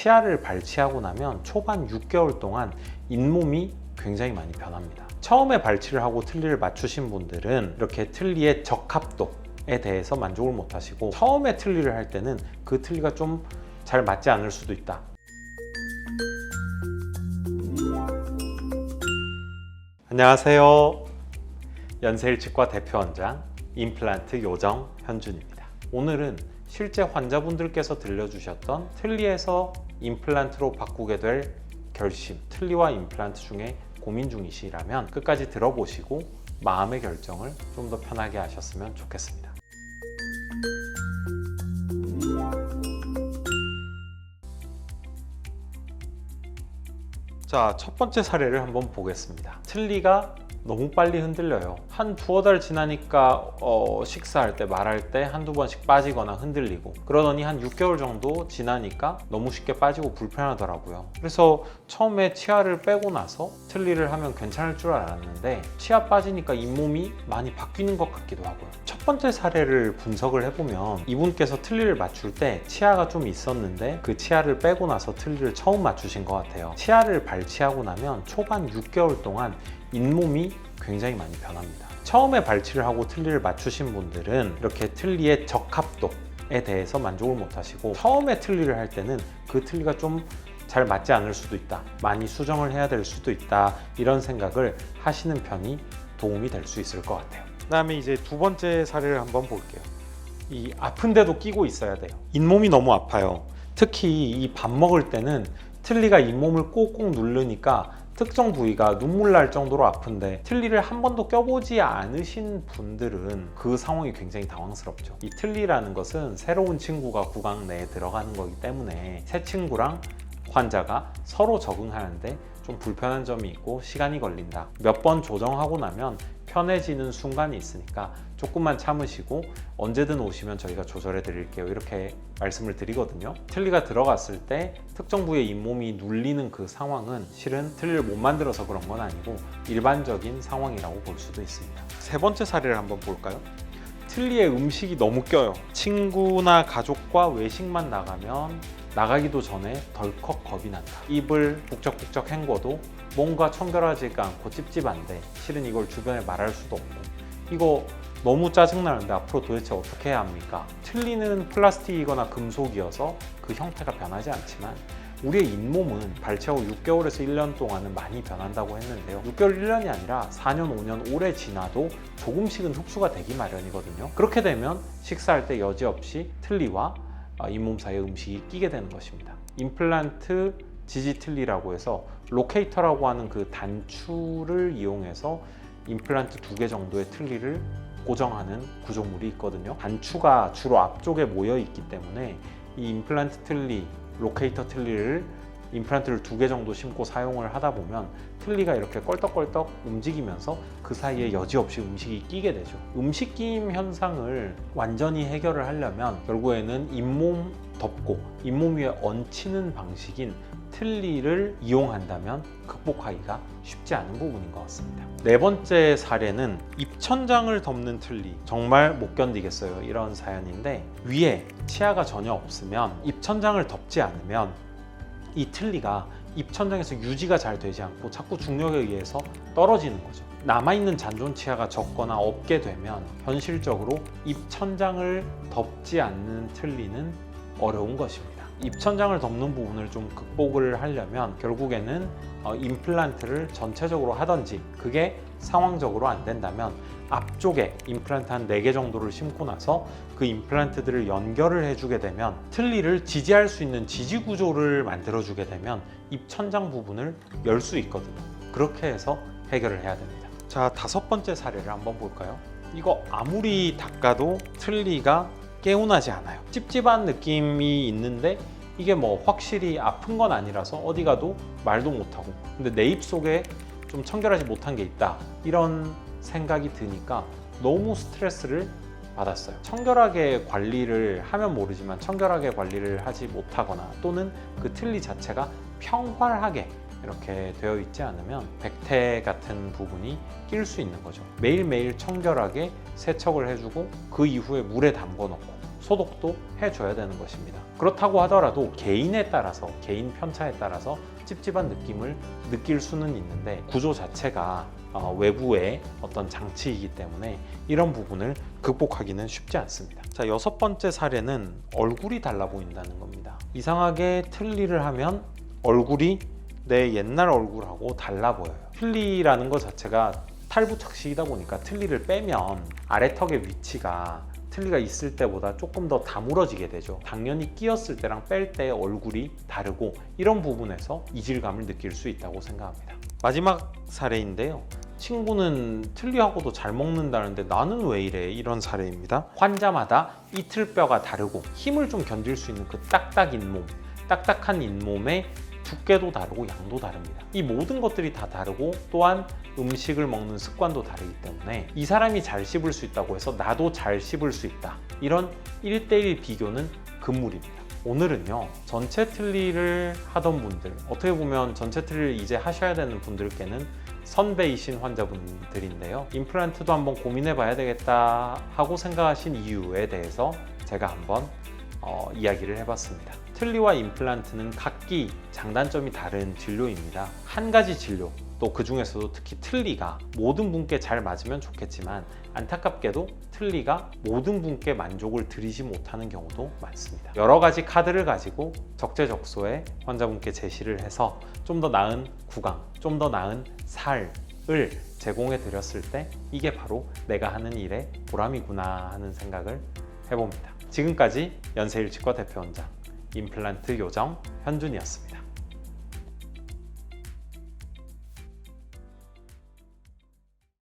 치아를 발치하고 나면 초반 6개월 동안 잇몸이 굉장히 많이 변합니다. 처음에 발치를 하고 틀니를 맞추신 분들은 이렇게 틀니의 적합도에 대해서 만족을 못 하시고, 처음에 틀니를 할 때는 그 틀니가 좀 잘 맞지 않을 수도 있다. 안녕하세요. 연세일치과 대표원장 임플란트 요정 현준입니다. 오늘은 실제 환자분들께서 들려주셨던 틀니에서 임플란트로 바꾸게 될 결심, 틀니와 임플란트 중에 고민 중이시라면 끝까지 들어보시고 마음의 결정을 좀 더 편하게 하셨으면 좋겠습니다. 자, 첫 번째 사례를 한번 보겠습니다. 틀니가 너무 빨리 흔들려요. 한 두어 달 지나니까 식사할 때, 말할 때 한두 번씩 빠지거나 흔들리고, 그러더니 한 6개월 정도 지나니까 너무 쉽게 빠지고 불편하더라고요. 그래서 처음에 치아를 빼고 나서 틀니를 하면 괜찮을 줄 알았는데 치아 빠지니까 잇몸이 많이 바뀌는 것 같기도 하고요. 첫 번째 사례를 분석을 해보면 이분께서 틀니를 맞출 때 치아가 좀 있었는데 그 치아를 빼고 나서 틀니를 처음 맞추신 것 같아요. 치아를 발치하고 나면 초반 6개월 동안 잇몸이 굉장히 많이 변합니다. 처음에 발치를 하고 틀니를 맞추신 분들은 이렇게 틀니의 적합도에 대해서 만족을 못 하시고, 처음에 틀니를 할 때는 그 틀니가 좀 잘 맞지 않을 수도 있다, 많이 수정을 해야 될 수도 있다, 이런 생각을 하시는 편이 도움이 될 수 있을 것 같아요. 그 다음에 이제 두 번째 사례를 한번 볼게요. 이 아픈데도 끼고 있어야 돼요. 잇몸이 너무 아파요. 특히 이 밥 먹을 때는 틀니가 잇몸을 꼭꼭 누르니까 특정 부위가 눈물 날 정도로 아픈데 틀니를 한 번도 껴보지 않으신 분들은 그 상황이 굉장히 당황스럽죠. 이 틀니라는 것은 새로운 친구가 구강 내에 들어가는 거기 때문에 새 친구랑 환자가 서로 적응하는데 좀 불편한 점이 있고 시간이 걸린다. 몇 번 조정하고 나면 편해지는 순간이 있으니까 조금만 참으시고 언제든 오시면 저희가 조절해 드릴게요, 이렇게 말씀을 드리거든요. 틀니가 들어갔을 때 특정 부위의 잇몸이 눌리는 그 상황은 실은 틀니를 못 만들어서 그런 건 아니고 일반적인 상황이라고 볼 수도 있습니다. 세 번째 사례를 한번 볼까요? 틀니에 음식이 너무 껴요. 친구나 가족과 외식만 나가면 나가기도 전에 덜컥 겁이 난다. 입을 북적북적 헹궈도 뭔가 청결하지가 않고 찝찝한데 실은 이걸 주변에 말할 수도 없고, 이거 너무 짜증나는데 앞으로 도대체 어떻게 해야 합니까? 틀니는 플라스틱이거나 금속이어서 그 형태가 변하지 않지만 우리의 잇몸은 발치하고 6개월에서 1년 동안은 많이 변한다고 했는데요. 6개월, 1년이 아니라 4년, 5년 오래 지나도 조금씩은 흡수가 되기 마련이거든요. 그렇게 되면 식사할 때 여지없이 틀니와 잇몸 사이에 음식이 끼게 되는 것입니다. 임플란트 지지 틀니라고 해서 로케이터라고 하는 그 단추를 이용해서 임플란트 2개 정도의 틀니를 고정하는 구조물이 있거든요. 단추가 주로 앞쪽에 모여 있기 때문에 이 임플란트 틀니, 로케이터 틀니를 임플란트를 2개 정도 심고 사용을 하다 보면 틀니가 이렇게 껄떡껄떡 움직이면서 그 사이에 여지없이 음식이 끼게 되죠. 음식 끼임 현상을 완전히 해결을 하려면 결국에는 잇몸 덮고 잇몸 위에 얹히는 방식인 틀니를 이용한다면 극복하기가 쉽지 않은 부분인 것 같습니다. 네 번째 사례는 입천장을 덮는 틀니. 정말 못 견디겠어요, 이런 사연인데, 위에 치아가 전혀 없으면 입천장을 덮지 않으면 이 틀니가 입천장에서 유지가 잘 되지 않고 자꾸 중력에 의해서 떨어지는 거죠. 남아있는 잔존 치아가 적거나 없게 되면 현실적으로 입천장을 덮지 않는 틀니는 어려운 것입니다. 입천장을 덮는 부분을 좀 극복을 하려면 결국에는 임플란트를 전체적으로 하든지, 그게 상황적으로 안 된다면 앞쪽에 임플란트 한 4개 정도를 심고 나서 그 임플란트들을 연결을 해주게 되면 틀니를 지지할 수 있는 지지 구조를 만들어주게 되면 입천장 부분을 열 수 있거든요. 그렇게 해서 해결을 해야 됩니다. 자, 5번째 사례를 한번 볼까요? 이거 아무리 닦아도 틀니가 개운하지 않아요. 찝찝한 느낌이 있는데 이게 뭐 확실히 아픈 건 아니라서 어디 가도 말도 못하고, 근데 내 입 속에 좀 청결하지 못한 게 있다, 이런 생각이 드니까 너무 스트레스를 받았어요. 청결하게 관리를 하면 모르지만 청결하게 관리를 하지 못하거나 또는 그 틀니 자체가 평활하게 이렇게 되어 있지 않으면 백태 같은 부분이 낄 수 있는 거죠. 매일매일 청결하게 세척을 해주고 그 이후에 물에 담궈 놓고 소독도 해줘야 되는 것입니다. 그렇다고 하더라도 개인에 따라서, 개인 편차에 따라서 찝찝한 느낌을 느낄 수는 있는데 구조 자체가 외부의 어떤 장치이기 때문에 이런 부분을 극복하기는 쉽지 않습니다. 자, 6번째 사례는 얼굴이 달라 보인다는 겁니다. 이상하게 틀니를 하면 얼굴이 내 옛날 얼굴하고 달라 보여요. 틀니라는 것 자체가 탈부착식이다 보니까 틀니를 빼면 아래턱의 위치가 틀니가 있을 때보다 조금 더 다물어지게 되죠. 당연히 끼었을 때랑 뺄 때 얼굴이 다르고 이런 부분에서 이질감을 느낄 수 있다고 생각합니다. 마지막 사례인데요. 친구는 틀니하고도 잘 먹는다는데 나는 왜 이래? 이런 사례입니다. 환자마다 이틀뼈가 다르고 힘을 좀 견딜 수 있는 그 딱딱한 잇몸의 두께도 다르고 양도 다릅니다. 이 모든 것들이 다 다르고 또한 음식을 먹는 습관도 다르기 때문에 이 사람이 잘 씹을 수 있다고 해서 나도 잘 씹을 수 있다. 이런 1대1 비교는 금물입니다. 오늘은요, 전체 틀니를 하던 분들, 어떻게 보면 전체 틀니를 이제 하셔야 되는 분들께는 선배이신 환자분들인데요. 임플란트도 한번 고민해 봐야 되겠다 하고 생각하신 이유에 대해서 제가 한번 이야기를 해봤습니다. 틀니와 임플란트는 각기 장단점이 다른 진료입니다. 한 가지 진료, 또 그 중에서도 특히 틀니가 모든 분께 잘 맞으면 좋겠지만 안타깝게도 틀니가 모든 분께 만족을 드리지 못하는 경우도 많습니다. 여러 가지 카드를 가지고 적재적소에 환자분께 제시를 해서 좀 더 나은 구강, 좀 더 나은 살을 제공해 드렸을 때 이게 바로 내가 하는 일의 보람이구나 하는 생각을 해봅니다. 지금까지 연세일 치과 대표원장 임플란트 요정 현준이었습니다.